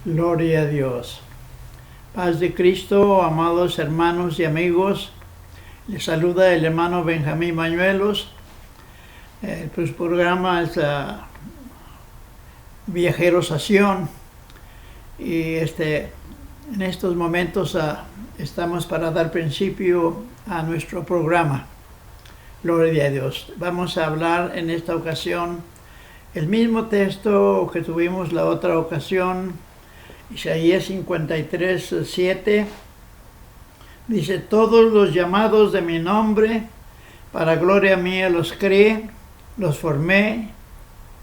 Gloria a Dios. Paz de Cristo, amados hermanos y amigos. Les saluda el hermano Benjamín Bañuelos. El programa es Viajeros a Sion. Y en estos momentos estamos para dar principio a nuestro programa. Gloria a Dios. Vamos a hablar en esta ocasión el mismo texto que tuvimos la otra ocasión, Isaías 53:7. Dice: todos los llamados de mi nombre, para gloria mía los creé, los formé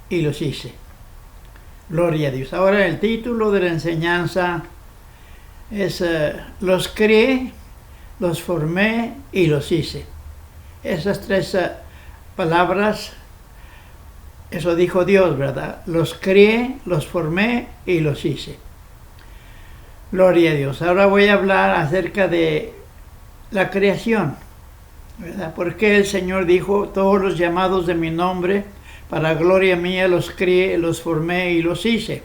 y los hice. Gloria a Dios. Ahora el título de la enseñanza es los creé, los formé y los hice. Esas tres palabras, eso dijo Dios, ¿verdad? Los creé, los formé y los hice. Gloria a Dios. Ahora voy a hablar acerca de la creación, ¿verdad? Porque el Señor dijo: todos los llamados de mi nombre, para gloria mía los creé, los formé y los hice.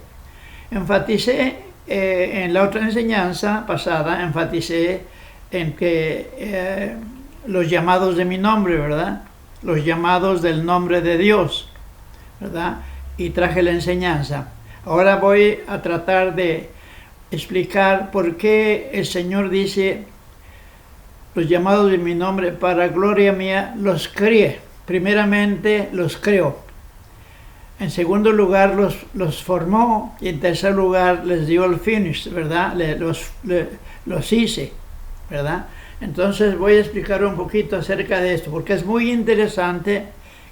Enfaticé en la otra enseñanza pasada, enfaticé en que los llamados de mi nombre, ¿verdad? Los llamados del nombre de Dios, ¿verdad? Y traje la enseñanza. Ahora voy a tratar de explicar por qué el Señor dice: los llamados de mi nombre, para gloria mía los creé. Primeramente los creó. En segundo lugar los formó. Y en tercer lugar les dio el finish, ¿verdad? Los hice, ¿verdad? Entonces voy a explicar un poquito acerca de esto, porque es muy interesante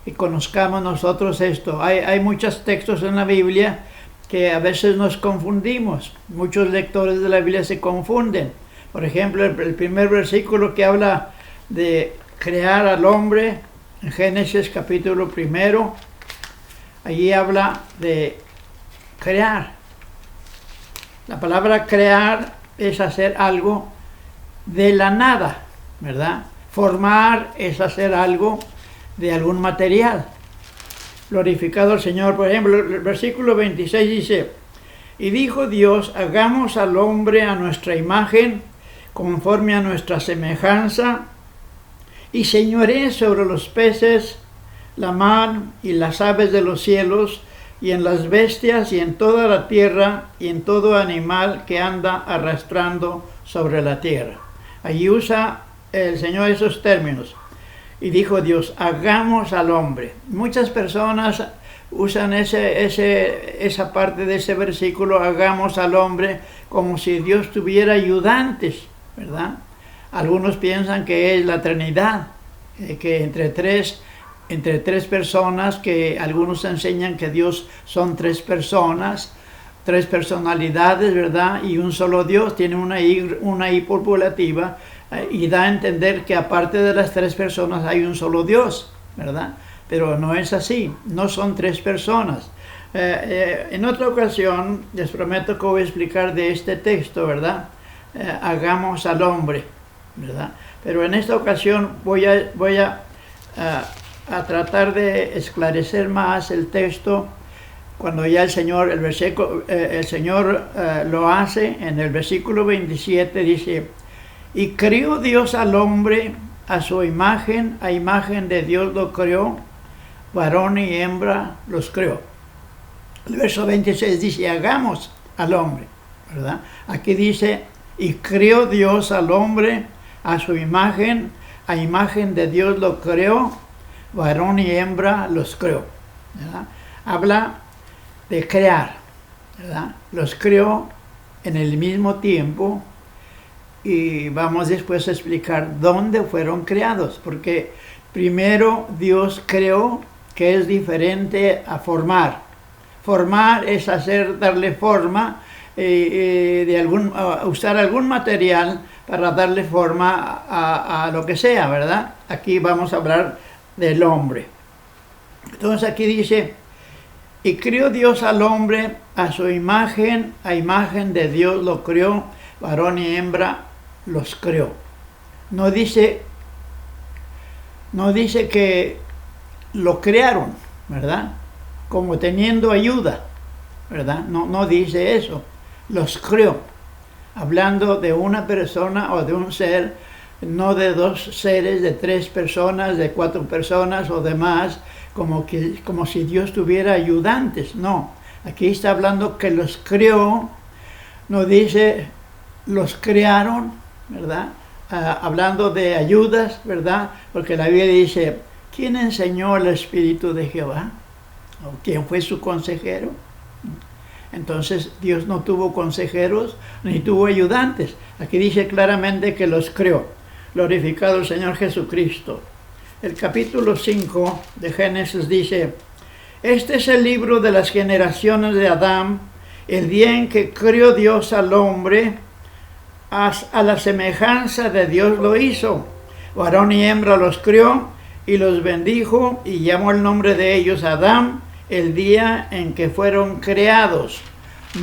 que conozcamos nosotros esto. Hay muchos textos en la Biblia que a veces nos confundimos. Muchos lectores de la Biblia se confunden. Por ejemplo, el primer versículo que habla de crear al hombre, en Génesis capítulo 1, allí habla de crear. La palabra crear es hacer algo de la nada, ¿verdad? Formar es hacer algo de algún material. Glorificado el Señor. Por ejemplo, el versículo 26 dice: y dijo Dios: hagamos al hombre a nuestra imagen, conforme a nuestra semejanza, y señoree sobre los peces, la mar y las aves de los cielos, y en las bestias y en toda la tierra, y en todo animal que anda arrastrando sobre la tierra. Allí usa el Señor esos términos. Y dijo Dios: hagamos al hombre. Muchas personas usan esa parte de ese versículo, hagamos al hombre, como si Dios tuviera ayudantes, ¿verdad? Algunos piensan que es la Trinidad, que entre tres personas, que algunos enseñan que Dios son tres personas, tres personalidades, ¿verdad? Y un solo Dios. Tiene una I populativa, y da a entender que aparte de las tres personas hay un solo Dios, ¿verdad? Pero no es así, no son tres personas. En otra ocasión les prometo que voy a explicar de este texto, ¿verdad? Hagamos al hombre, ¿verdad? Pero en esta ocasión voy a tratar de esclarecer más el texto. Cuando ya el Señor lo hace, en el versículo 27 dice: y creó Dios al hombre a su imagen, a imagen de Dios lo creó, varón y hembra los creó. El verso 26 dice: hagamos al hombre, ¿verdad? Aquí dice: y creó Dios al hombre a su imagen, a imagen de Dios lo creó, varón y hembra los creó, ¿verdad? Habla de crear, ¿verdad? Los creó en el mismo tiempo. Y vamos después a explicar dónde fueron creados, porque primero Dios creó, que es diferente a formar. Formar es darle forma, usar algún material para darle forma a lo que sea, ¿verdad? Aquí vamos a hablar del hombre. Entonces aquí dice: y creó Dios al hombre a su imagen, a imagen de Dios lo creó, varón y hembra los creó. No dice que lo crearon, ¿verdad? Como teniendo ayuda, ¿verdad? No dice eso. los creó, hablando de una persona o de un ser, no de dos seres, de 3 personas, de 4 personas o demás, como si Dios tuviera ayudantes. No, aquí está hablando que los creó, no dice los crearon, ¿verdad? Hablando de ayudas, ¿verdad? Porque la Biblia dice, ¿quién enseñó el Espíritu de Jehová? ¿O quién fue su consejero? Entonces Dios no tuvo consejeros ni tuvo ayudantes. Aquí dice claramente que los creó. Glorificado el Señor Jesucristo. El capítulo 5 de Génesis dice, este es el libro de las generaciones de Adán, el día en que crió Dios al hombre, a la semejanza de Dios lo hizo. Varón y hembra los crió y los bendijo y llamó el nombre de ellos Adán, el día en que fueron creados,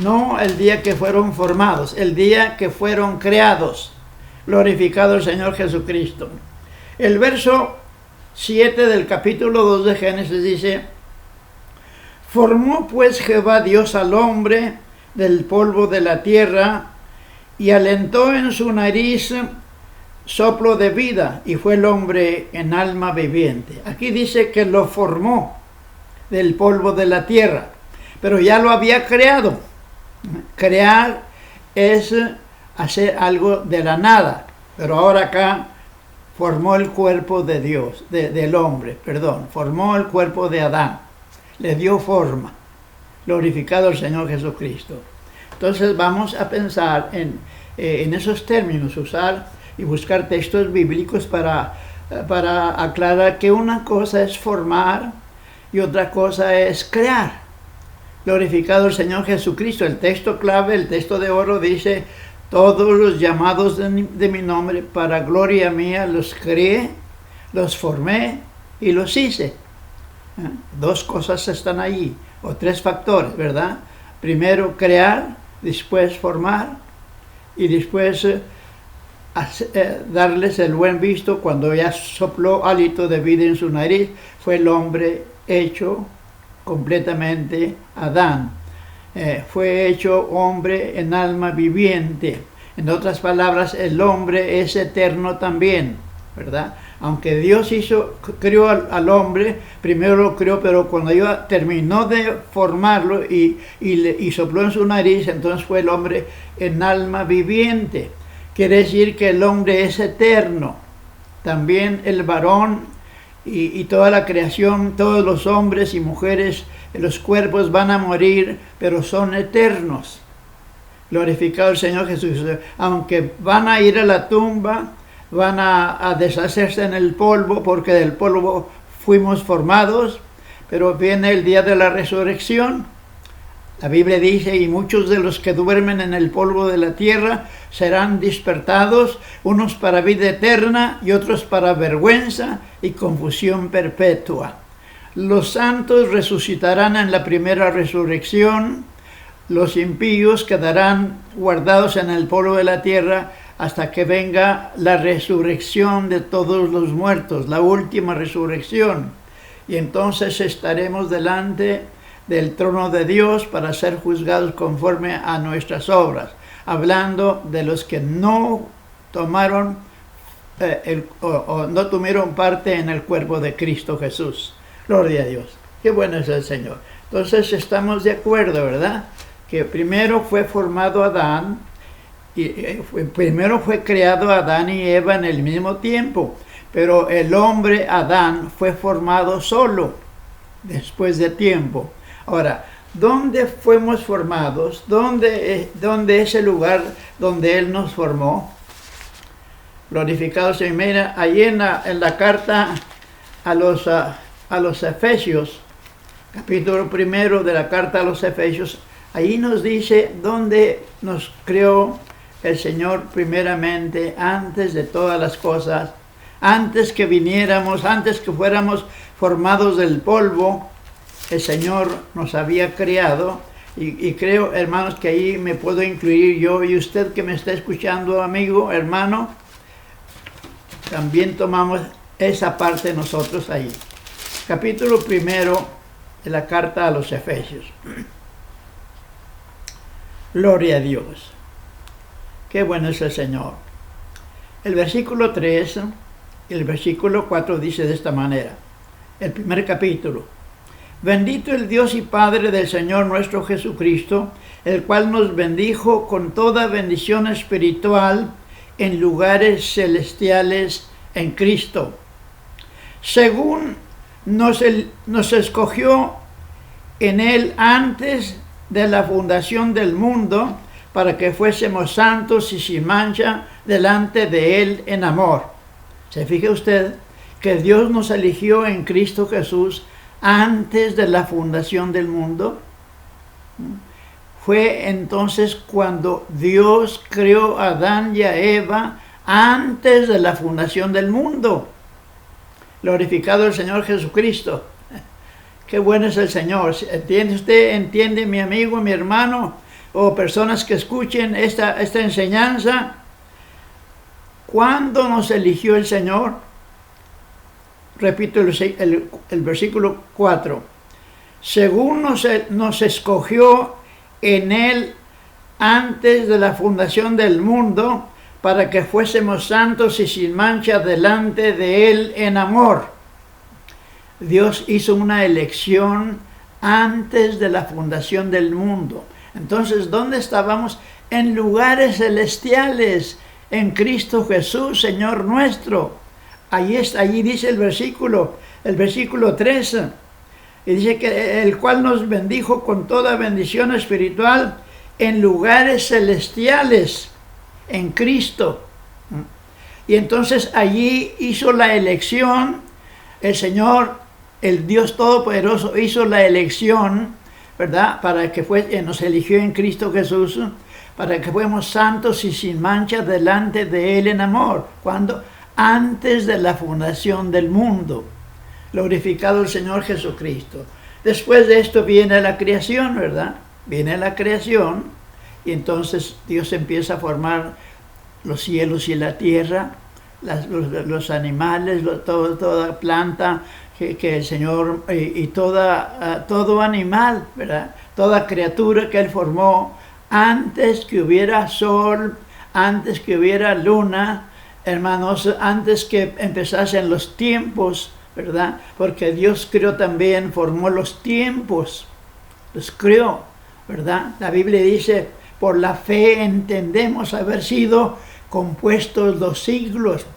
no el día que fueron formados, el día que fueron creados. Glorificado el Señor Jesucristo. El verso 7 del capítulo 2 de Génesis dice, formó pues Jehová Dios al hombre del polvo de la tierra y alentó en su nariz soplo de vida y fue el hombre en alma viviente. Aquí dice que lo formó del polvo de la tierra, pero ya lo había creado. Crear es hacer algo de la nada, pero ahora acá formó el cuerpo de Dios, del hombre, formó el cuerpo de Adán, le dio forma. Glorificado el Señor Jesucristo. Entonces vamos a pensar en esos términos, usar y buscar textos bíblicos para aclarar que una cosa es formar y otra cosa es crear. Glorificado el Señor Jesucristo. El texto clave, el texto de oro dice, todos los llamados de mi nombre para gloria mía los creé, los formé y los hice. 2 cosas están allí, o 3 factores, ¿verdad? Primero crear, después formar y después darles el buen visto. Cuando ya sopló hálito de vida en su nariz, fue el hombre hecho completamente Adán. Fue hecho hombre en alma viviente. En otras palabras, el hombre es eterno también, ¿verdad? Aunque Dios creó al hombre, primero lo creó, pero cuando ya terminó de formarlo y sopló en su nariz, entonces fue el hombre en alma viviente. Quiere decir que el hombre es eterno. También el varón y toda la creación, todos los hombres y mujeres, los cuerpos van a morir, pero son eternos. Glorificado el Señor Jesús. Aunque van a ir a la tumba, van a deshacerse en el polvo, porque del polvo fuimos formados, pero viene el día de la resurrección. La Biblia dice, y muchos de los que duermen en el polvo de la tierra serán despertados, unos para vida eterna y otros para vergüenza y confusión perpetua. Los santos resucitarán en la primera resurrección, los impíos quedarán guardados en el polvo de la tierra hasta que venga la resurrección de todos los muertos, la última resurrección. Y entonces estaremos delante del trono de Dios para ser juzgados conforme a nuestras obras, hablando de los que no tomaron no tuvieron parte en el cuerpo de Cristo Jesús. Gloria a Dios. Qué bueno es el Señor. Entonces estamos de acuerdo, ¿verdad? Que primero fue formado Adán, y primero fue creado Adán y Eva en el mismo tiempo, pero el hombre Adán fue formado solo después de tiempo. Ahora, ¿dónde fuimos formados? ¿Dónde es el lugar donde Él nos formó? Glorificado sea. Mira, ahí en la carta a los Efesios, capítulo 1 de la carta a los Efesios, ahí nos dice dónde nos creó el Señor primeramente, antes de todas las cosas, antes que viniéramos, antes que fuéramos formados del polvo. El Señor nos había creado, y creo, hermanos, que ahí me puedo incluir yo, y usted que me está escuchando, amigo, hermano, también tomamos esa parte nosotros ahí. Capítulo 1 de la carta a los Efesios. Gloria a Dios. Qué bueno es el Señor. El versículo 3 y el versículo 4 dice de esta manera. El primer capítulo. Bendito el Dios y Padre del Señor nuestro Jesucristo, el cual nos bendijo con toda bendición espiritual en lugares celestiales en Cristo, según nos escogió en Él antes de la fundación del mundo, para que fuésemos santos y sin mancha delante de Él en amor. ¿Se fija usted que Dios nos eligió en Cristo Jesús antes de la fundación del mundo? Fue entonces cuando Dios creó a Adán y a Eva antes de la fundación del mundo. Glorificado el Señor Jesucristo. Qué bueno es el Señor. ¿Entiende usted? ¿Entiende mi amigo, mi hermano? O personas que escuchen esta enseñanza. ¿Cuándo nos eligió el Señor? Repito el versículo 4. Según nos escogió en Él antes de la fundación del mundo, para que fuésemos santos y sin mancha delante de Él en amor. Dios hizo una elección antes de la fundación del mundo. Entonces, ¿dónde estábamos? En lugares celestiales, en Cristo Jesús, Señor nuestro. Allí dice el versículo 13. Y dice que el cual nos bendijo con toda bendición espiritual en lugares celestiales, en Cristo. Y entonces allí hizo la elección, el Señor, el Dios Todopoderoso hizo la elección, ¿verdad? Para que nos eligió en Cristo Jesús, para que fuéramos santos y sin mancha delante de Él en amor. ¿Cuándo? Antes de la fundación del mundo. Glorificado el Señor Jesucristo. Después de esto viene la creación, ¿verdad? Viene la creación y entonces Dios empieza a formar los cielos y la tierra, los animales, toda planta que el Señor y todo animal, ¿verdad? Toda criatura que Él formó antes que hubiera sol, antes que hubiera luna, hermanos, antes que empezasen los tiempos, ¿verdad? Porque Dios creó también, formó los tiempos, los creó, ¿verdad? La Biblia dice, por la fe entendemos haber sido compuestos los siglos,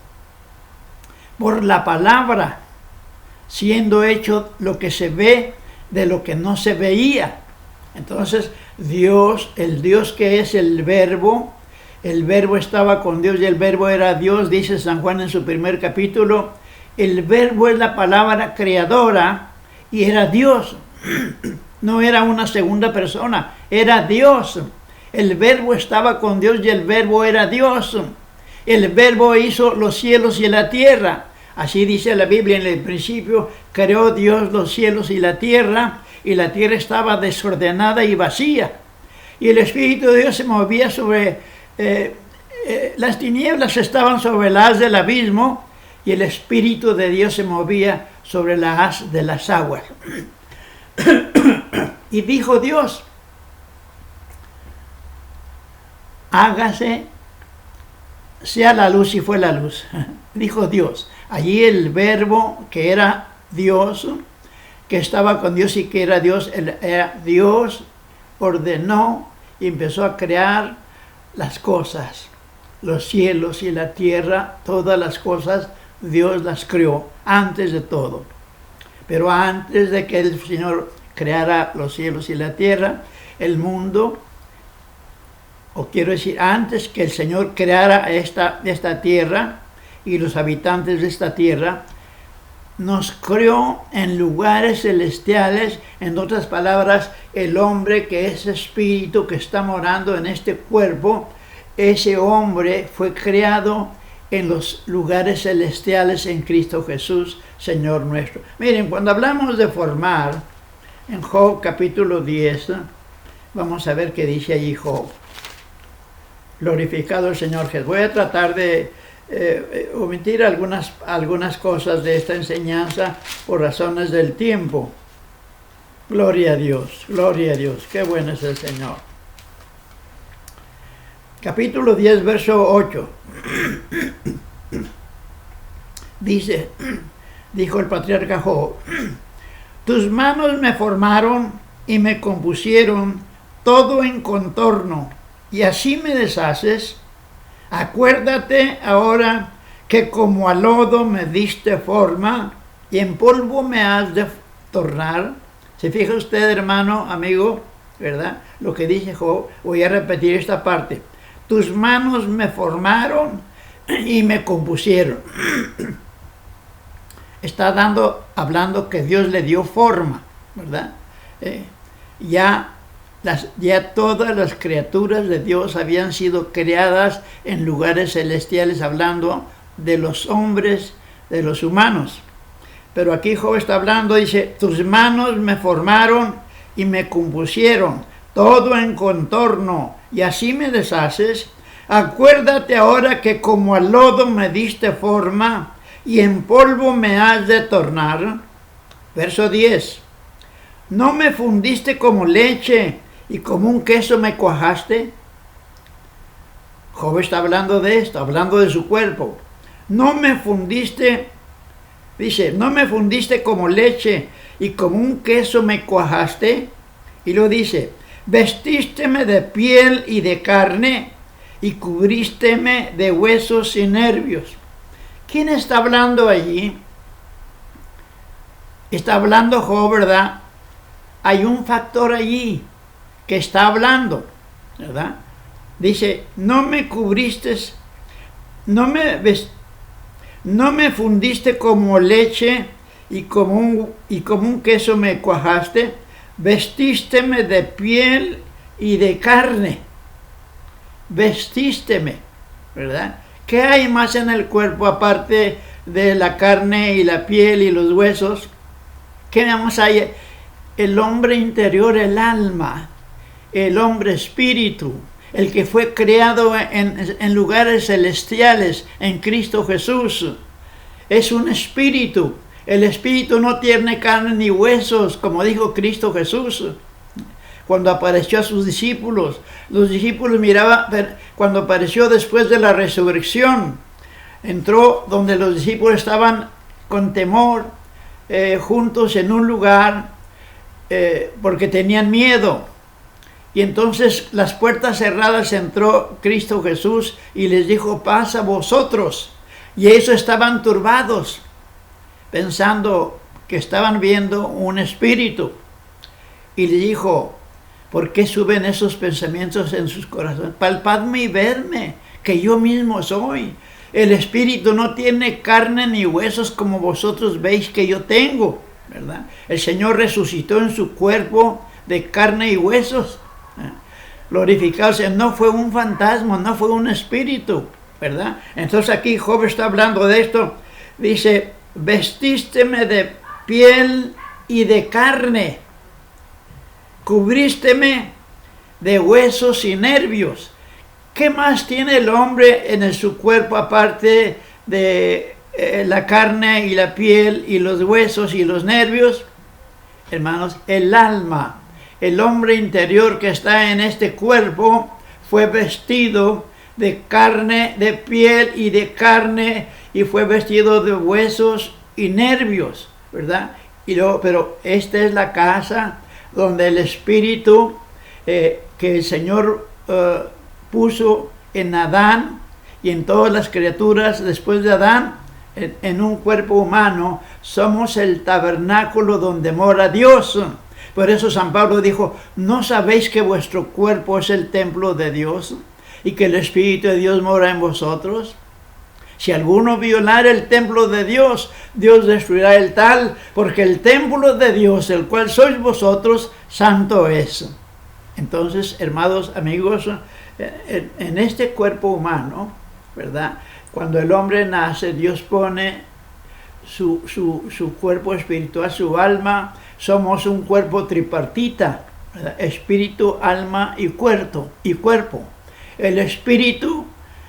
por la palabra, siendo hecho lo que se ve de lo que no se veía. Entonces, Dios, el Dios que es el Verbo estaba con Dios y el Verbo era Dios, dice San Juan en su primer capítulo. El Verbo es la palabra creadora y era Dios. No era una segunda persona, era Dios. El Verbo estaba con Dios y el Verbo era Dios. El Verbo hizo los cielos y la tierra. Así dice la Biblia, en el principio creó Dios los cielos y la tierra estaba desordenada y vacía. Y el Espíritu de Dios se movía sobre... las tinieblas estaban sobre el haz del abismo y el Espíritu de Dios se movía sobre la haz de las aguas. Y dijo Dios, hágase, sea la luz, y fue la luz. Dijo Dios. Allí el Verbo, que era Dios, que estaba con Dios y que era Dios, ordenó y empezó a crear las cosas, los cielos y la tierra, todas las cosas Dios las creó antes de todo. Pero antes de que el Señor creara los cielos y la tierra, el mundo, o quiero decir, antes que el Señor creara esta tierra y los habitantes de esta tierra, nos creó en lugares celestiales. En otras palabras, el hombre, que es espíritu que está morando en este cuerpo, ese hombre fue creado en los lugares celestiales en Cristo Jesús, Señor nuestro. Miren, cuando hablamos de formar, en Job capítulo 10, vamos a ver qué dice allí Job. Glorificado el Señor Jesús. Voy a tratar de omitir algunas cosas de esta enseñanza por razones del tiempo. Gloria a Dios, qué bueno es el Señor. capítulo 10, verso 8. Dijo el patriarca Job: tus manos me formaron y me compusieron todo en contorno, y así me deshaces. Acuérdate ahora que como a lodo me diste forma, y en polvo me has de tornar. ¿Se fija usted, hermano, amigo? ¿Verdad? Lo que dice Job. Voy a repetir esta parte. Tus manos me formaron y me compusieron. Está hablando que Dios le dio forma, ¿verdad? Ya todas las criaturas de Dios habían sido creadas en lugares celestiales, hablando de los hombres, de los humanos. Pero aquí Job está hablando, dice, tus manos me formaron y me compusieron todo en contorno, y así me deshaces. Acuérdate ahora que como al lodo me diste forma, y en polvo me has de tornar. Verso 10. ¿No me fundiste como leche y como un queso me cuajaste? Job está hablando de esto, hablando de su cuerpo. No me fundiste, dice, no me fundiste como leche y como un queso me cuajaste. Y lo dice, vestísteme de piel y de carne y cubrísteme de huesos y nervios. ¿Quién está hablando allí? Está hablando Job, ¿verdad? Hay un factor allí que está hablando, ¿verdad? Dice, no me cubriste, no me fundiste como leche y como un queso me cuajaste, vestísteme de piel y de carne, vestísteme, ¿verdad? ¿Qué hay más en el cuerpo aparte de la carne y la piel y los huesos? ¿Qué más hay? El hombre interior, el alma, el hombre espíritu, el que fue creado en lugares celestiales en Cristo Jesús. Es un espíritu. El espíritu no tiene carne ni huesos, como dijo Cristo Jesús. Cuando apareció a sus discípulos, los discípulos miraban, cuando apareció después de la resurrección, entró donde los discípulos estaban con temor, juntos en un lugar, porque tenían miedo. Y entonces las puertas cerradas entró Cristo Jesús y les dijo, paz a vosotros. Y ellos estaban turbados, pensando que estaban viendo un espíritu. Y le dijo, ¿por qué suben esos pensamientos en sus corazones? Palpadme y verme, que yo mismo soy. El espíritu no tiene carne ni huesos como vosotros veis que yo tengo, ¿verdad? El Señor resucitó en su cuerpo de carne y huesos. Glorificarse, no fue un fantasma, no fue un espíritu, ¿verdad? Entonces aquí Job está hablando de esto. Dice, vestísteme de piel y de carne, cubrísteme de huesos y nervios. ¿Qué más tiene el hombre en su cuerpo aparte de la carne y la piel y los huesos y los nervios? Hermanos, el alma, el hombre interior que está en este cuerpo fue vestido de carne, de piel y de carne, y fue vestido de huesos y nervios, ¿verdad? Pero esta es la casa donde el espíritu que el Señor puso en Adán y en todas las criaturas después de Adán, en un cuerpo humano, somos el tabernáculo donde mora Dios. Por eso San Pablo dijo, ¿no sabéis que vuestro cuerpo es el templo de Dios y que el Espíritu de Dios mora en vosotros? Si alguno violar el templo de Dios, Dios destruirá el tal, porque el templo de Dios, el cual sois vosotros, santo es. Entonces, hermanos, amigos, en este cuerpo humano, ¿verdad? Cuando el hombre nace, Dios pone su cuerpo espiritual, su alma. Somos un cuerpo tripartita, ¿verdad? Espíritu, alma y cuerpo. El espíritu,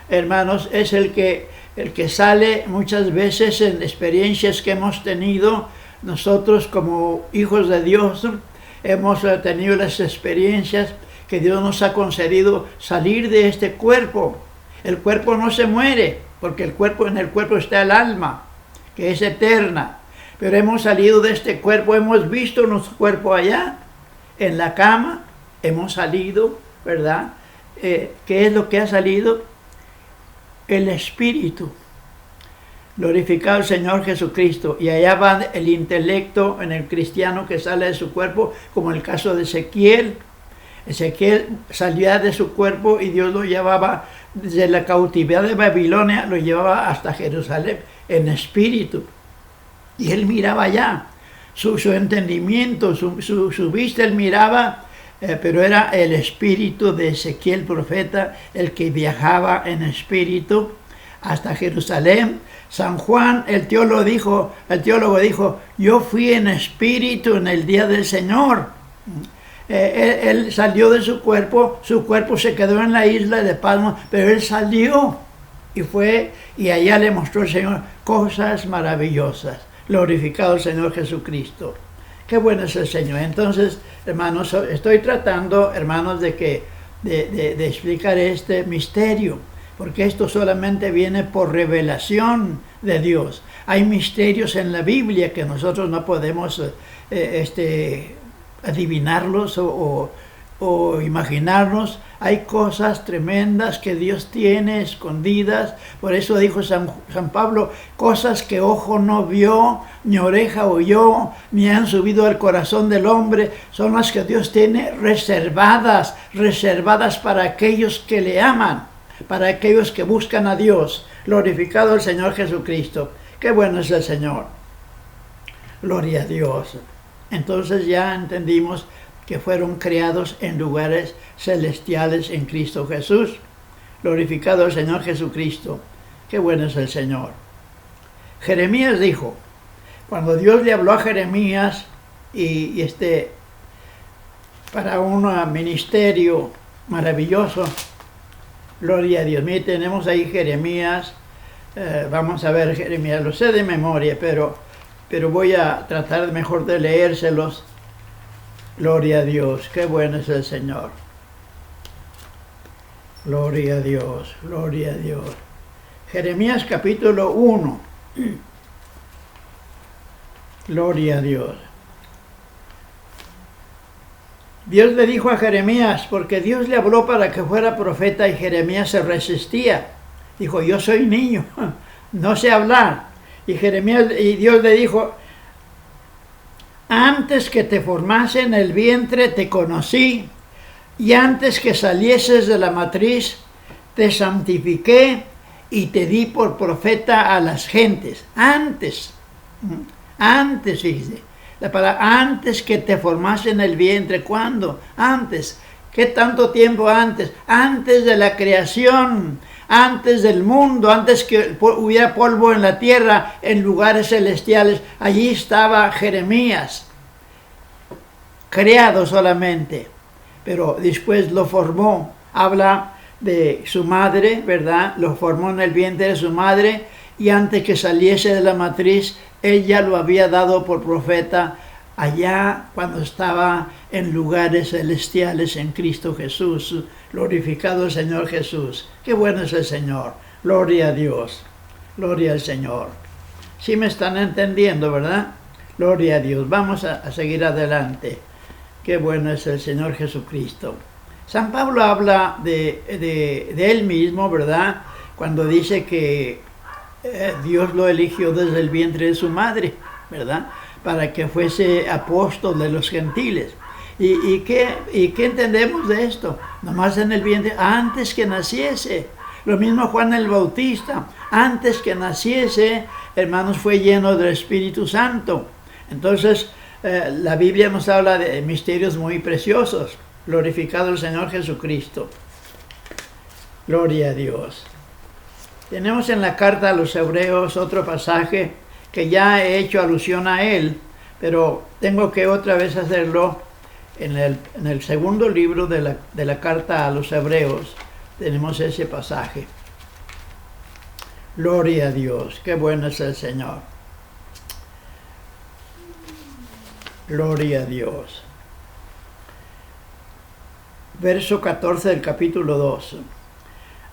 hermanos, es el que sale muchas veces en experiencias que hemos tenido. Nosotros como hijos de Dios hemos tenido las experiencias que Dios nos ha concedido salir de este cuerpo. El cuerpo no se muere, porque en el cuerpo está el alma, que es eterna. Pero hemos salido de este cuerpo, hemos visto nuestro cuerpo allá, en la cama, hemos salido, ¿verdad? ¿Qué es lo que ha salido? El espíritu. Glorificado el Señor Jesucristo. Y allá va el intelecto en el cristiano que sale de su cuerpo, como el caso de Ezequiel. Ezequiel salía de su cuerpo y Dios lo llevaba desde la cautividad de Babilonia, lo llevaba hasta Jerusalén en espíritu. Y él miraba allá, su entendimiento, su vista, él miraba, pero era el espíritu de Ezequiel profeta el que viajaba en espíritu hasta Jerusalén. San Juan, el teólogo dijo, yo fui en espíritu en el día del Señor. Él salió de su cuerpo se quedó en la isla de Patmos, pero él salió y fue, y allá le mostró el Señor cosas maravillosas. Glorificado el Señor Jesucristo. Qué bueno es el Señor. Entonces, hermanos, estoy tratando, hermanos, de explicar este misterio, porque esto solamente viene por revelación de Dios. Hay misterios en la Biblia que nosotros no podemos adivinarlos o imaginarnos. Hay cosas tremendas que Dios tiene escondidas. Por eso dijo San Pablo, cosas que ojo no vio, ni oreja oyó, ni han subido al corazón del hombre, son las que Dios tiene reservadas para aquellos que le aman, para aquellos que buscan a Dios. Glorificado el Señor Jesucristo. Qué bueno es el Señor. Gloria a Dios. Entonces ya entendimos que fueron creados en lugares celestiales en Cristo Jesús. Glorificado el Señor Jesucristo. Qué bueno es el Señor. Jeremías dijo, cuando Dios le habló a Jeremías para un ministerio maravilloso, gloria a Dios. Mire, tenemos ahí Jeremías, vamos a ver Jeremías, lo sé de memoria, pero voy a tratar mejor de leérselos. Gloria a Dios, qué bueno es el Señor. Gloria a Dios, gloria a Dios. Jeremías capítulo 1. Gloria a Dios. Dios le dijo a Jeremías, porque Dios le habló para que fuera profeta y Jeremías se resistía. Dijo, yo soy niño, no sé hablar. Y Dios le dijo, antes que te formase en el vientre te conocí, y antes que salieses de la matriz te santifiqué y te di por profeta a las gentes. Antes, fíjese, la palabra antes que te formase en el vientre. ¿Cuándo? Antes. ¿Qué tanto tiempo antes? Antes de la creación, antes del mundo, antes que hubiera polvo en la tierra, en lugares celestiales. Allí estaba Jeremías, creado solamente, pero después lo formó. Habla de su madre, ¿verdad? Lo formó en el vientre de su madre, y antes que saliese de la matriz, ella lo había dado por profeta allá cuando estaba en lugares celestiales en Cristo Jesús. Glorificado el Señor Jesús. Qué bueno es el Señor. Gloria a Dios. Gloria al Señor. Sí me están entendiendo, ¿verdad? Gloria a Dios. Vamos a seguir adelante. Qué bueno es el Señor Jesucristo. San Pablo habla de él mismo, ¿verdad? Cuando dice que Dios lo eligió desde el vientre de su madre, ¿verdad? Para que fuese apóstol de los gentiles. ¿Y qué entendemos de esto? Nomás en el vientre, antes que naciese. Lo mismo Juan el Bautista, antes que naciese, hermanos, fue lleno del Espíritu Santo. Entonces, la Biblia nos habla de misterios muy preciosos. Glorificado el Señor Jesucristo. Gloria a Dios. Tenemos en la carta a los Hebreos otro pasaje que ya he hecho alusión a él, pero tengo que otra vez hacerlo en el segundo libro de la carta a los Hebreos. Tenemos ese pasaje. Gloria a Dios, qué bueno es el Señor. Gloria a Dios. verso 14 del capítulo 2.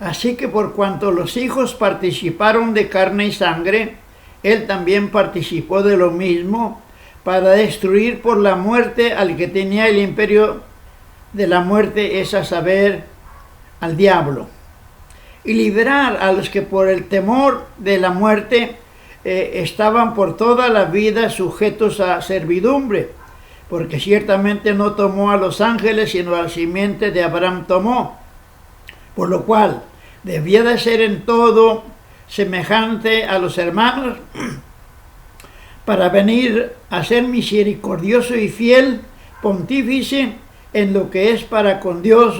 Así que por cuanto los hijos participaron de carne y sangre, él también participó de lo mismo, para destruir por la muerte al que tenía el imperio de la muerte, es a saber, al diablo, y liberar a los que por el temor de la muerte estaban por toda la vida sujetos a servidumbre, porque ciertamente no tomó a los ángeles, sino a la simiente de Abraham tomó, por lo cual debía de ser en todo semejante a los hermanos, para venir a ser misericordioso y fiel pontífice en lo que es para con Dios,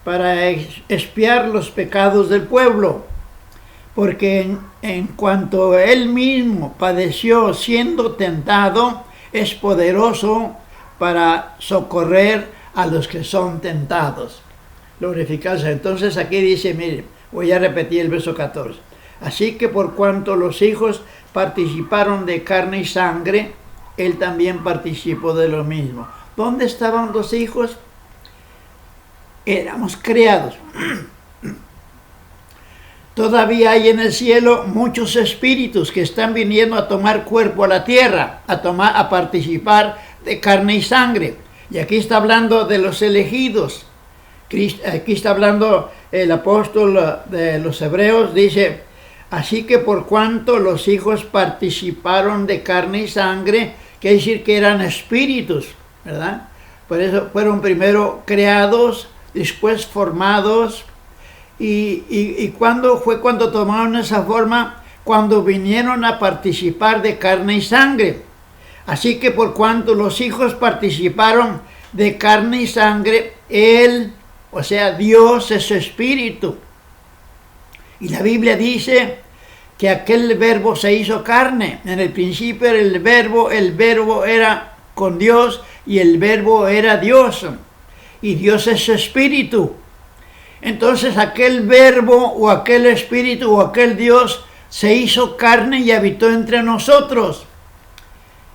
para expiar los pecados del pueblo, porque en cuanto él mismo padeció siendo tentado, es poderoso para socorrer a los que son tentados. Glorificarse. Entonces aquí dice, mire, voy a repetir el verso 14. Así que por cuanto los hijos participaron de carne y sangre, él también participó de lo mismo. ¿Dónde estaban los hijos? Éramos creados. Todavía hay en el cielo muchos espíritus que están viniendo a tomar cuerpo a la tierra, a participar de carne y sangre. Y aquí está hablando de los elegidos. Aquí está hablando el apóstol de los Hebreos, dice, así que por cuanto los hijos participaron de carne y sangre, quiere decir que eran espíritus, ¿verdad? Por eso fueron primero creados, después formados, y ¿cuándo fue cuando tomaron esa forma? Cuando vinieron a participar de carne y sangre. Así que por cuanto los hijos participaron de carne y sangre, él, o sea, Dios es espíritu. Y la Biblia dice que aquel verbo se hizo carne. En el principio era el verbo era con Dios y el verbo era Dios. Y Dios es espíritu. Entonces aquel verbo o aquel espíritu o aquel Dios se hizo carne y habitó entre nosotros.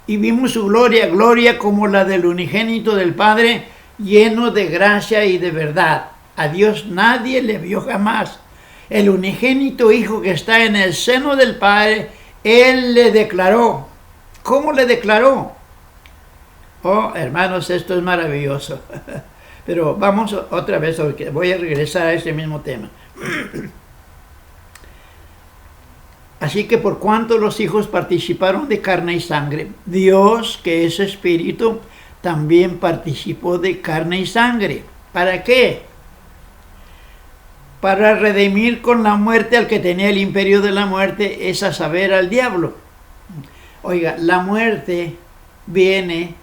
Y vimos su gloria, gloria como la del unigénito del Padre, lleno de gracia y de verdad. A Dios nadie le vio jamás. El unigénito Hijo que está en el seno del Padre, Él le declaró. ¿Cómo le declaró? Oh, hermanos, esto es maravilloso. Pero vamos otra vez, voy a regresar a ese mismo tema. Así que por cuanto los hijos participaron de carne y sangre, Dios, que es espíritu, también participó de carne y sangre. ¿Para qué? Para redimir con la muerte al que tenía el imperio de la muerte, es a saber, al diablo. Oiga, la muerte viene,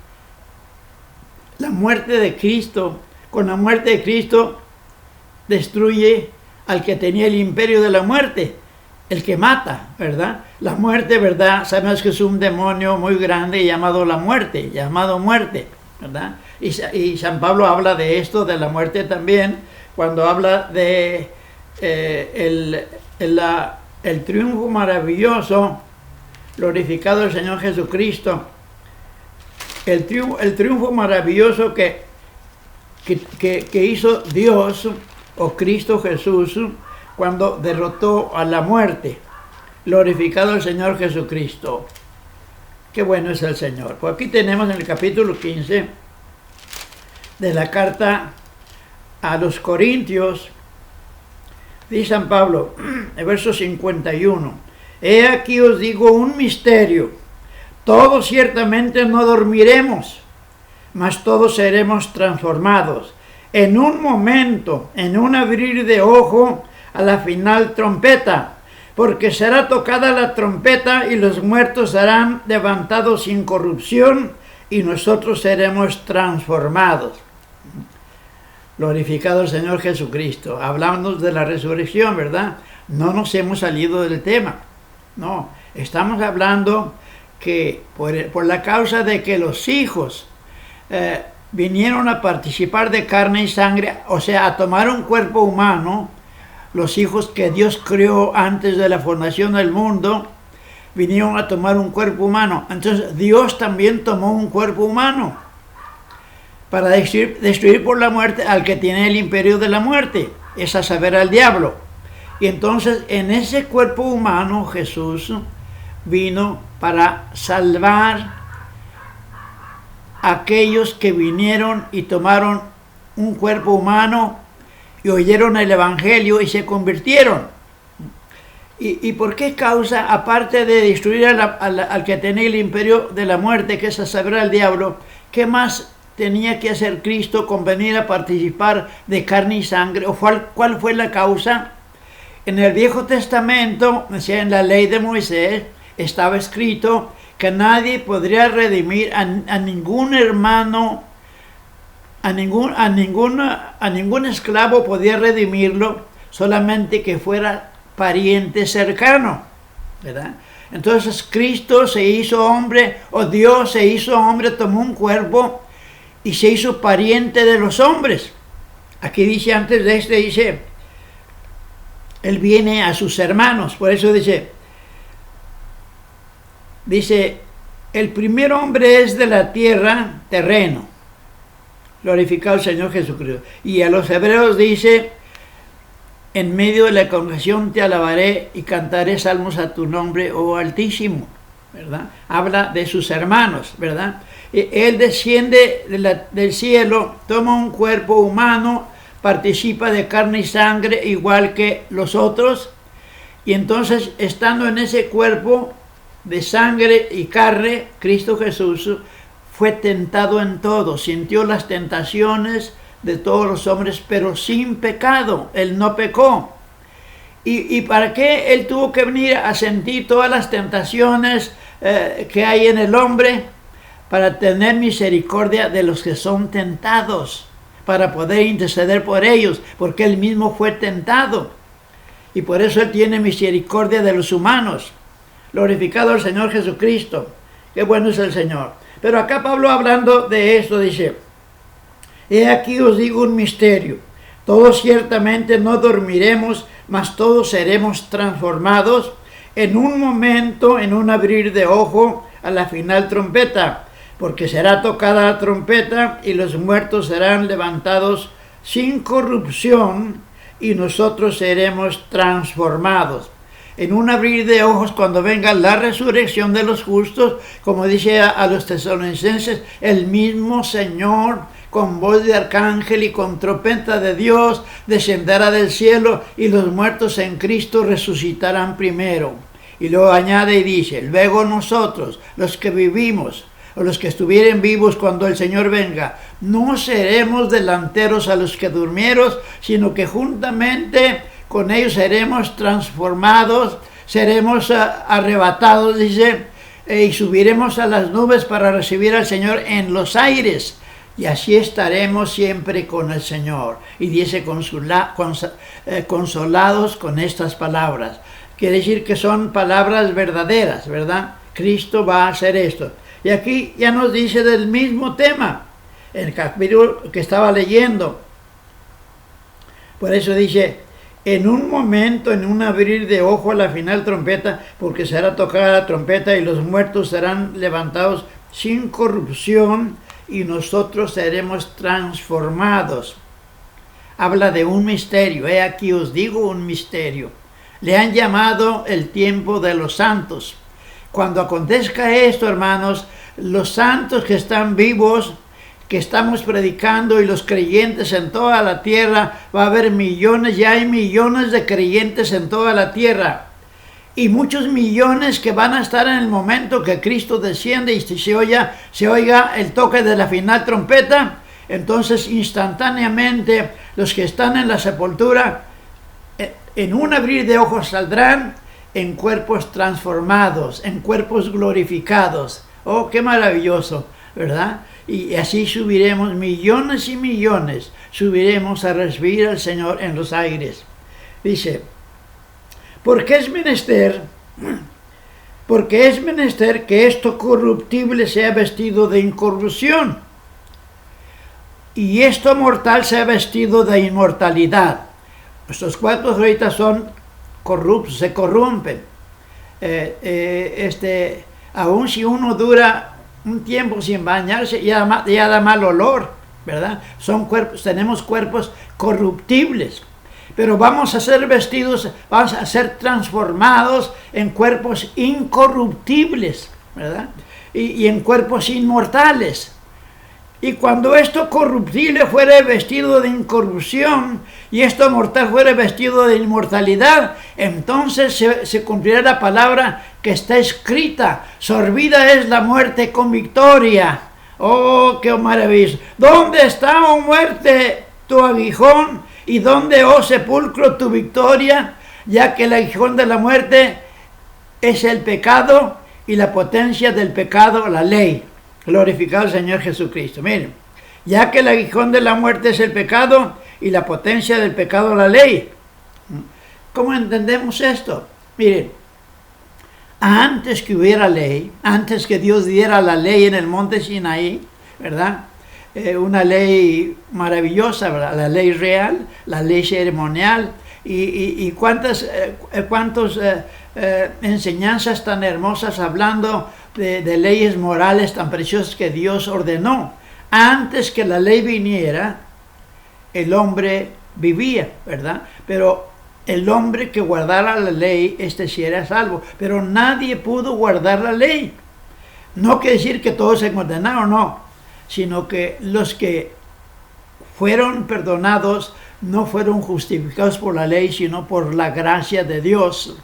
la muerte de Cristo, con la muerte de Cristo destruye al que tenía el imperio de la muerte, el que mata, ¿verdad? La muerte, ¿verdad? Sabemos que es un demonio muy grande llamado la muerte, llamado muerte, ¿verdad? Y San Pablo habla de esto, de la muerte también, cuando habla de el triunfo maravilloso, glorificado el Señor Jesucristo, el triunfo maravilloso que hizo Dios o Cristo Jesús cuando derrotó a la muerte. Glorificado el Señor Jesucristo. Qué bueno es el Señor. Pues aquí tenemos en el capítulo 15 de la carta a los Corintios, dice San Pablo, el verso 51, he aquí os digo un misterio, todos ciertamente no dormiremos, mas todos seremos transformados, en un momento, en un abrir de ojo, a la final trompeta, porque será tocada la trompeta y los muertos serán levantados sin corrupción y nosotros seremos transformados. Glorificado el Señor Jesucristo. Hablamos de la resurrección, ¿verdad? No nos hemos salido del tema. No, estamos hablando que por la causa de que los hijos vinieron a participar de carne y sangre, o sea, a tomar un cuerpo humano, los hijos que Dios creó antes de la fundación del mundo, vinieron a tomar un cuerpo humano. Entonces Dios también tomó un cuerpo humano. para destruir por la muerte al que tiene el imperio de la muerte, es a saber, al diablo. Y entonces en ese cuerpo humano Jesús vino para salvar a aquellos que vinieron y tomaron un cuerpo humano y oyeron el evangelio y se convirtieron. ¿Y por qué causa, aparte de destruir al que tenía el imperio de la muerte, que es a saber al diablo, qué más tenía que hacer Cristo con venir a participar de carne y sangre? ¿O cuál fue la causa? En el Viejo Testamento, o sea, en la ley de Moisés, estaba escrito que nadie podría redimir a ningún hermano, a ningún esclavo podía redimirlo, solamente que fuera pariente cercano, ¿verdad? Entonces Cristo se hizo hombre, o Dios se hizo hombre, tomó un cuerpo y se hizo pariente de los hombres. Aquí dice, antes de dice, Él viene a sus hermanos, por eso dice, el primer hombre es de la tierra, terreno, glorificado el Señor Jesucristo. Y a los hebreos dice, en medio de la congregación te alabaré y cantaré salmos a tu nombre, oh Altísimo, ¿verdad? Habla de sus hermanos, ¿verdad? Él desciende del cielo, toma un cuerpo humano, participa de carne y sangre igual que los otros, y entonces estando en ese cuerpo de sangre y carne, Cristo Jesús fue tentado en todo, sintió las tentaciones de todos los hombres, pero sin pecado. Él no pecó. ¿Y para qué Él tuvo que venir a sentir todas las tentaciones que hay en el hombre? Para tener misericordia de los que son tentados, para poder interceder por ellos, porque Él mismo fue tentado. Y por eso Él tiene misericordia de los humanos. Glorificado el Señor Jesucristo. Qué bueno es el Señor. Pero acá Pablo, hablando de esto, dice, he aquí os digo un misterio, todos ciertamente no dormiremos, mas todos seremos transformados en un momento, en un abrir de ojo, a la final trompeta, porque será tocada la trompeta y los muertos serán levantados sin corrupción y nosotros seremos transformados. En un abrir de ojos, cuando venga la resurrección de los justos, como dice a los tesalonicenses, el mismo Señor, con voz de arcángel y con trompeta de Dios, descenderá del cielo y los muertos en Cristo resucitarán primero. Y luego añade y dice, luego nosotros, los que vivimos, o los que estuvieren vivos cuando el Señor venga, no seremos delanteros a los que durmieron, sino que juntamente con ellos seremos transformados, seremos arrebatados, dice, y subiremos a las nubes para recibir al Señor en los aires. Y así estaremos siempre con el Señor. Y dice, consolados con estas palabras. Quiere decir que son palabras verdaderas, ¿verdad? Cristo va a hacer esto. Y aquí ya nos dice del mismo tema, en el capítulo que estaba leyendo. Por eso dice, en un momento, en un abrir de ojo a la final trompeta, porque será tocada la trompeta y los muertos serán levantados sin corrupción y nosotros seremos transformados. Habla de un misterio, aquí os digo un misterio. Le han llamado el tiempo de los santos. Cuando acontezca esto, hermanos, los santos que están vivos, que estamos predicando, y los creyentes en toda la tierra, va a haber millones, ya hay millones de creyentes en toda la tierra, y muchos millones que van a estar en el momento que Cristo desciende y se oiga el toque de la final trompeta. Entonces instantáneamente los que están en la sepultura, en un abrir de ojos saldrán en cuerpos transformados, en cuerpos glorificados. Oh, qué maravilloso, ¿verdad? Y así subiremos millones y millones, subiremos a recibir al Señor en los aires. Dice, porque es menester que esto corruptible sea vestido de incorrupción, y esto mortal sea vestido de inmortalidad. Estos cuerpos ahorita son corruptos, se corrompen. Aun si uno dura un tiempo sin bañarse, ya da mal olor, ¿verdad? Son cuerpos, tenemos cuerpos corruptibles, pero vamos a ser vestidos, vamos a ser transformados en cuerpos incorruptibles, ¿verdad? Y en cuerpos inmortales. Y cuando esto corruptible fuere vestido de incorrupción y esto mortal fuere vestido de inmortalidad, entonces se cumplirá la palabra que está escrita: sorbida es la muerte con victoria. ¡Oh, qué maravilla! ¿Dónde está, oh muerte, tu aguijón? ¿Y dónde, oh sepulcro, tu victoria? Ya que el aguijón de la muerte es el pecado y la potencia del pecado, la ley. Glorificado el Señor Jesucristo. Miren, ya que el aguijón de la muerte es el pecado y la potencia del pecado, la ley. ¿Cómo entendemos esto? Miren, antes que hubiera ley, antes que Dios diera la ley en el monte Sinaí, ¿verdad? Una ley maravillosa, ¿verdad? La ley real, la ley ceremonial, y cuántas enseñanzas tan hermosas hablando de leyes morales tan preciosas que Dios ordenó. Antes que la ley viniera, el hombre vivía, ¿verdad? Pero el hombre que guardara la ley, sí era salvo. Pero nadie pudo guardar la ley. No quiere decir que todos se condenaron, no. Sino que los que fueron perdonados no fueron justificados por la ley, sino por la gracia de Dios.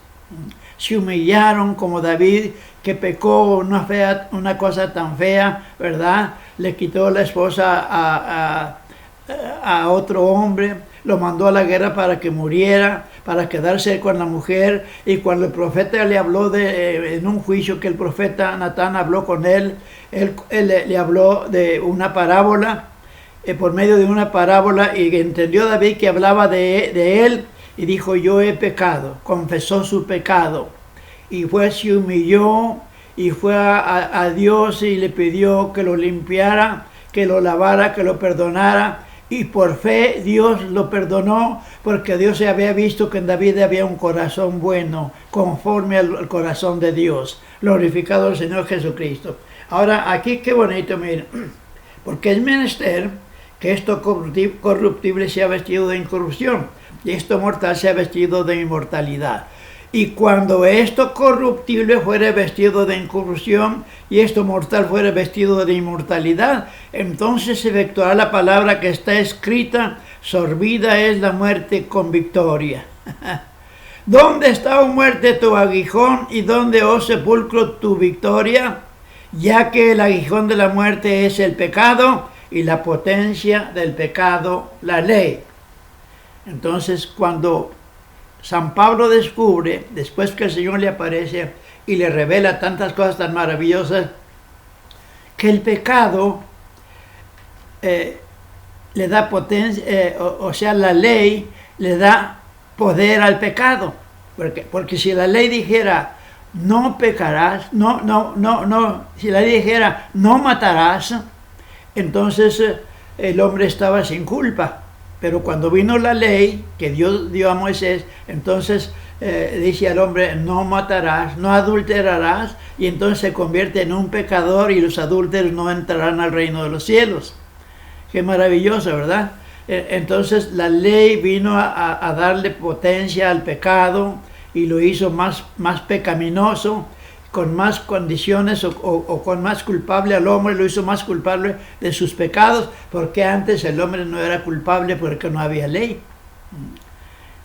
Se humillaron como David, que pecó una cosa tan fea, ¿verdad? Le quitó la esposa a otro hombre, lo mandó a la guerra para que muriera, para quedarse con la mujer. Y cuando el profeta le habló en un juicio que el profeta Natán habló con él le habló de una parábola, por medio de una parábola, y entendió David que hablaba de él, y dijo: yo he pecado. Confesó su pecado y se humilló y fue a Dios y le pidió que lo limpiara, que lo lavara, que lo perdonara. Y por fe Dios lo perdonó, porque Dios se había visto que en David había un corazón bueno, conforme al corazón de Dios. Glorificado el Señor Jesucristo. Ahora aquí qué bonito, miren, porque es menester que esto corruptible sea vestido de incorrupción y esto mortal sea vestido de inmortalidad. Y cuando esto corruptible fuere vestido de incorrupción y esto mortal fuere vestido de inmortalidad, entonces se efectuará la palabra que está escrita: sorbida es la muerte con victoria. ¿Dónde está, oh muerte, tu aguijón? ¿Y dónde, oh sepulcro, tu victoria? Ya que el aguijón de la muerte es el pecado y la potencia del pecado, la ley. Entonces, cuando San Pablo descubre, después que el Señor le aparece y le revela tantas cosas tan maravillosas, que el pecado le da potencia, o sea, la ley le da poder al pecado. Porque si la ley dijera: no pecarás, si la ley dijera: no matarás, entonces el hombre estaba sin culpa. Pero cuando vino la ley que Dios dio a Moisés, entonces dice al hombre: no matarás, no adulterarás, y entonces se convierte en un pecador y los adúlteros no entrarán al reino de los cielos. Qué maravilloso, ¿verdad? Entonces la ley vino a darle potencia al pecado y lo hizo más pecaminoso, con más condiciones o con más culpable al hombre, lo hizo más culpable de sus pecados, porque antes el hombre no era culpable porque no había ley.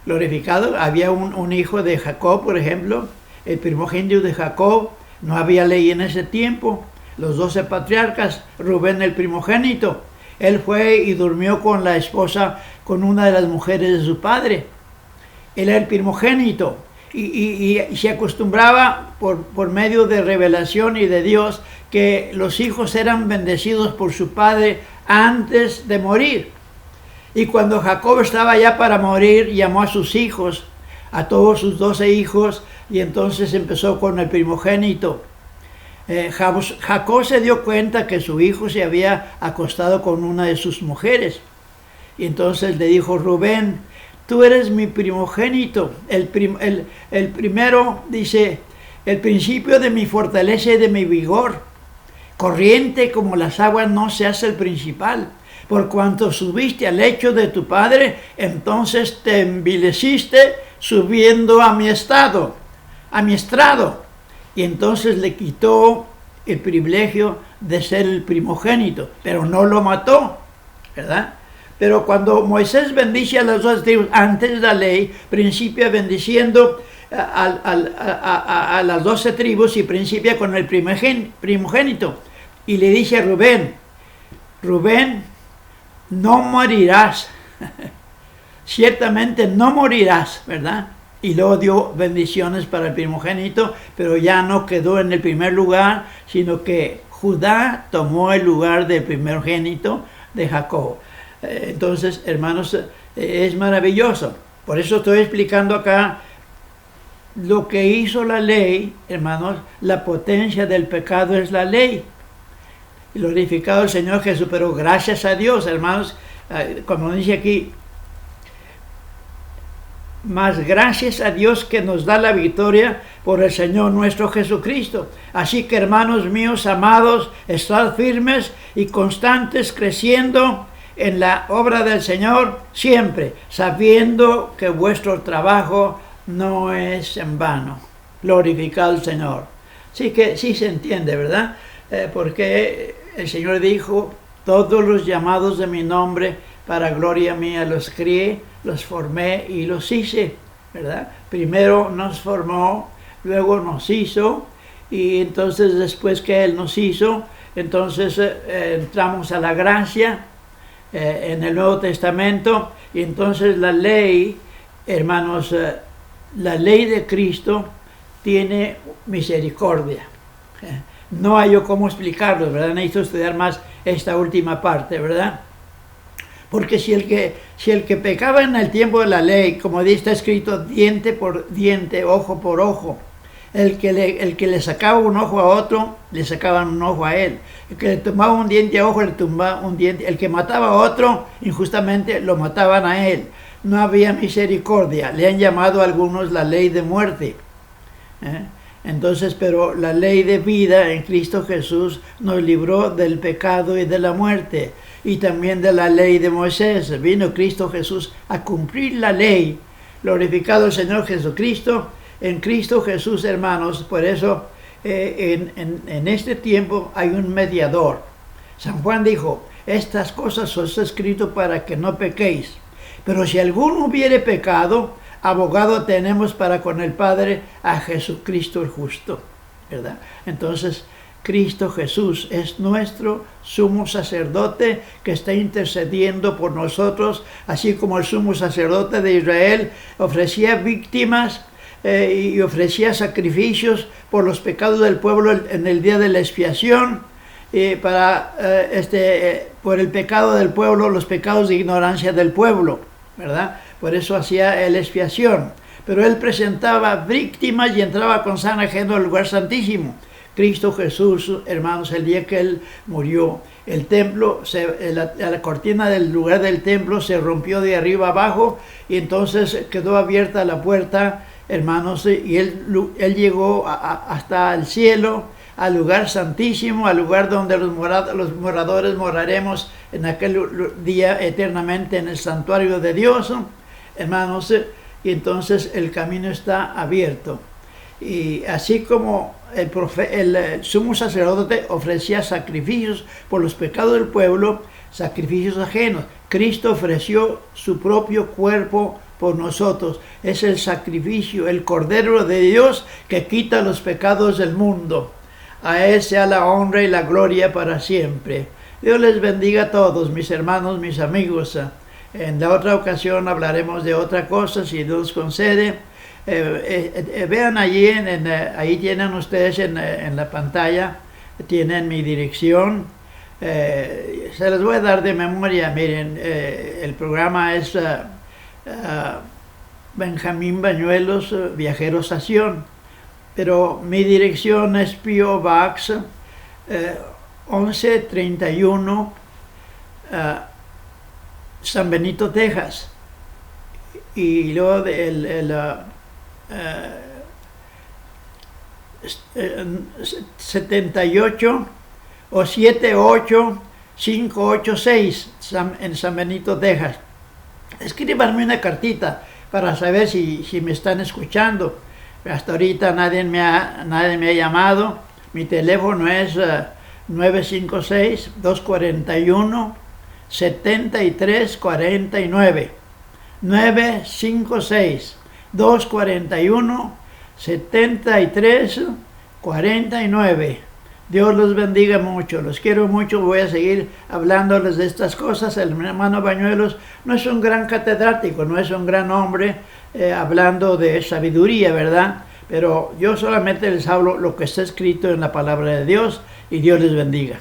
Glorificado, había un hijo de Jacob, por ejemplo, el primogénito de Jacob, no había ley en ese tiempo. Los 12 patriarcas, Rubén el primogénito, él fue y durmió con la esposa, con una de las mujeres de su padre. Él era el primogénito. Y se acostumbraba por medio de revelación y de Dios que los hijos eran bendecidos por su padre antes de morir. Y cuando Jacob estaba ya para morir, llamó a sus hijos, a todos sus 12 hijos, y entonces empezó con el primogénito. Jacob se dio cuenta que su hijo se había acostado con una de sus mujeres. Y entonces le dijo: Rubén, tú eres mi primogénito, el primero, dice, el principio de mi fortaleza y de mi vigor. Corriente como las aguas no se hace el principal. Por cuanto subiste al lecho de tu padre, entonces te envileciste subiendo a mi estrado. Y entonces le quitó el privilegio de ser el primogénito, pero no lo mató, ¿verdad? Pero cuando Moisés bendice a las 12 tribus antes de la ley, principia bendiciendo a las 12 tribus y principia con el primogénito. Y le dice a Rubén, no morirás, ciertamente no morirás, ¿verdad? Y luego dio bendiciones para el primogénito, pero ya no quedó en el primer lugar, sino que Judá tomó el lugar del primogénito de Jacob. Entonces, hermanos, es maravilloso. Por eso estoy explicando acá lo que hizo la ley, hermanos. La potencia del pecado es la ley. Glorificado el Señor Jesús, pero gracias a Dios, hermanos, como dice aquí, más gracias a Dios que nos da la victoria por el Señor nuestro Jesucristo. Así que, hermanos míos amados, estad firmes y constantes, creciendo en la obra del Señor siempre, sabiendo que vuestro trabajo no es en vano. Glorificado el Señor. Sí que sí se entiende, ¿verdad? Porque el Señor dijo, todos los llamados de mi nombre, para gloria mía los crié, los formé y los hice, ¿verdad? Primero nos formó, luego nos hizo, y entonces después que Él nos hizo, entonces entramos a la gracia en el Nuevo Testamento, y entonces la ley, hermanos, la ley de Cristo tiene misericordia. No hay yo cómo explicarlo, ¿verdad? Necesito estudiar más esta última parte, ¿verdad? Porque si el que pecaba en el tiempo de la ley, como está escrito, diente por diente, ojo por ojo, el que le sacaba un ojo a otro, le sacaban un ojo a él. El que le tumbaba un diente a ojo, le tumbaba un diente. El que mataba a otro, injustamente, lo mataban a él. No había misericordia. Le han llamado a algunos la ley de muerte. Entonces, pero la ley de vida en Cristo Jesús nos libró del pecado y de la muerte. Y también de la ley de Moisés. Vino Cristo Jesús a cumplir la ley. Glorificado el Señor Jesucristo. En Cristo Jesús, hermanos, por eso en este tiempo hay un mediador. San Juan dijo, estas cosas os he escrito para que no pequéis. Pero si alguno hubiere pecado, abogado tenemos para con el Padre a Jesucristo el justo, ¿verdad? Entonces, Cristo Jesús es nuestro sumo sacerdote que está intercediendo por nosotros, así como el sumo sacerdote de Israel ofrecía víctimas y ofrecía sacrificios por los pecados del pueblo en el día de la expiación, por el pecado del pueblo, los pecados de ignorancia del pueblo, ¿verdad? Por eso hacía la expiación. Pero él presentaba víctimas y entraba con sangre ajena al lugar santísimo. Cristo Jesús, hermanos, el día que él murió, el templo, la cortina del lugar del templo se rompió de arriba abajo y entonces quedó abierta la puerta, hermanos, y él llegó hasta el cielo, al lugar santísimo, al lugar donde los moradores moraremos en aquel día eternamente en el santuario de Dios, hermanos, y entonces el camino está abierto. Y así como el sumo sacerdote ofrecía sacrificios por los pecados del pueblo, sacrificios ajenos, Cristo ofreció su propio cuerpo por nosotros. Es el sacrificio, el Cordero de Dios que quita los pecados del mundo. A Él sea la honra y la gloria para siempre. Dios les bendiga a todos, mis hermanos, mis amigos. En la otra ocasión hablaremos de otra cosa, si Dios concede. Vean allí, ahí tienen ustedes en la pantalla, tienen mi dirección. Se les voy a dar de memoria. Miren, el programa es Benjamín Bañuelos, Viajeros a Sion, pero mi dirección es P.O. Box 1131 San Benito, Texas, y luego 78 o 78 586 en San Benito, Texas. Escríbanme una cartita para saber si me están escuchando. Hasta ahorita nadie me ha llamado. Mi teléfono es 956-241-7349. 956-241-7349. Dios los bendiga mucho, los quiero mucho, voy a seguir hablándoles de estas cosas. El hermano Bañuelos no es un gran catedrático, no es un gran hombre hablando de sabiduría, ¿verdad? Pero yo solamente les hablo lo que está escrito en la palabra de Dios, y Dios les bendiga.